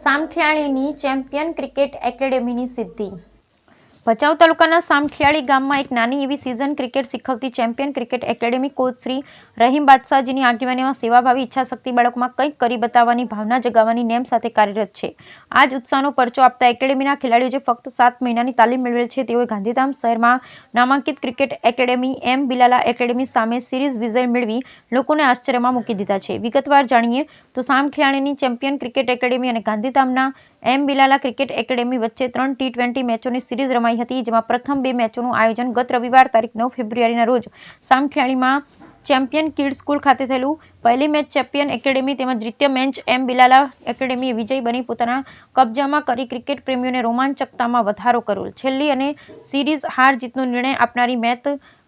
સામખિયાળીની champion cricket એકેડેમીની સિદ્ધિ। ભચાઉ તાલુકાના સામખિયાળી ગામમાં એક નાની એવી સિઝન ક્રિકેટ શીખવતી champion cricket academy coach Shri Rahim બાદશાહજીની આગેવાનીમાં સેવાભાવી ઈચ્છાશક્તિ બાળકોમાં કંઈક કરી બતાવવાની ભાવના જગાવવાની નેમ સાથે કાર્યરત છે। આ જ ઉત્સાહનો પરચો આપતા એકેડેમીના ખેલાડીઓ જે ફક્ત 7 મહિનાની તાલીમ મેળવેલ છે તેઓએ ગાંધીધામ શહેરમાં નામાંકિત ક્રિકેટ એકેડેમી એમ બિલાલા એકેડેમી સામે સિરીઝ વિજય મેળવી લોકોને આશ્ચર્યમાં મૂકી દીધા છે। વિગતવાર જાણીએ તો સામખિયાળીની ચેમ્પિયન ક્રિકેટ એકેડેમી અને ગાંધીધામના એમ બિલાલા ક્રિકેટ એકેડેમી વચ્ચે 3 T20 મેચોની સિરીઝ રમાઈ હતી, જેમાં પ્રથમ 2 મેચોનું આયોજન ગત રવિવાર તારીખ 9 ફેબ્રુઆરીના રોજ સામખિયાળીમાં ચેમ્પિયન કિડ્સ સ્કૂલ ખાતે થયેલું। પહેલી મેચ ચેમ્પિયન એકેડેમી તેમજ દ્વિતીય મેચ એમ બિલાલા એકેડેમીએ વિજય બની પોતાના કબજામાં કરી ક્રિકેટ પ્રેમીઓને રોમાંચકતામાં વધારો કર્યો। છેલ્લી અને સિરીઝ હાર જીતનો નિર્ણય આપનારી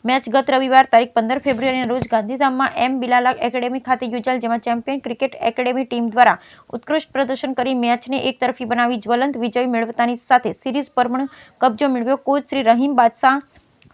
મેચ ગત રવિવાર તારીખ 15 ફેબ્રુઆરીના રોજ ગાંધીધામમાં એમ બિલાલા એકેડેમી ખાતે યોજાયેલ, જેમાં ચેમ્પિયન ક્રિકેટ એકેડેમી ટીમ દ્વારા ઉત્કૃષ્ટ પ્રદર્શન કરી મેચને એકતરફી બનાવી જ્વલંત વિજય મેળવતાની સાથે સિરીઝ પર પણ કબજો મેળવ્યો। કોચ શ્રી રહીમ બાદશાહ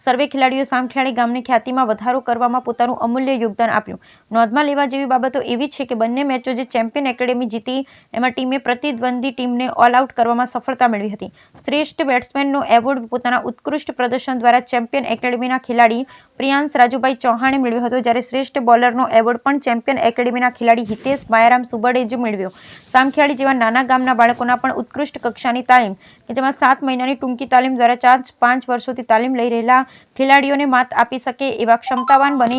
સર્વે ખેલાડીઓ સામખિયાળી ગામની ખ્યાતિમાં વધારો કરવામાં પોતાનું અમૂલ્ય યોગદાન આપ્યું। નોંધમાં લેવા જેવી બાબતો એવી છે કે બંને મેચો જે ચેમ્પિયન એકેડેમી જીતી એમાં ટીમે પ્રતિદ્વંદી ટીમને ઓલ આઉટ કરવામાં સફળતા મેળવી હતી। શ્રેષ્ઠ બેટ્સમેનનો એવોર્ડ પોતાના ઉત્કૃષ્ટ પ્રદર્શન દ્વારા ચેમ્પિયન એકેડેમીના ખેલાડી પ્રિયાંશ રાજુભાઈ ચૌહાણે મેળવ્યો હતો, જ્યારે શ્રેષ્ઠ બોલરનો એવોર્ડ પણ ચેમ્પિયન એકેડેમીના ખેલાડી હિતેશ માયારામ સુબડેએ મેળવ્યો। સામખિયાળી જેવા નાના ગામના બાળકોના પણ ઉત્કૃષ્ટ કક્ષાની તાલીમ કે જેમાં 7 મહિનાની ટૂંકી તાલીમ દ્વારા 5 વર્ષોથી તાલીમ લઈ રહેલા ખેલાડીઓને માત આપી શકે એવા ક્ષમતાવાન બને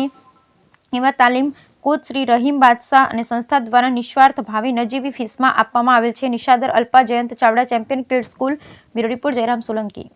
એવા તાલીમ કોચ શ્રી રહીમ બાદશાહ અને સંસ્થા દ્વારા નિસ્વાર્થ ભાવે નજીવી ફીસમાં આપવામાં આવેલ છે। નિશાદર Alpa Jayant Chavda, champion kids school, bureau report Jayram Solanki.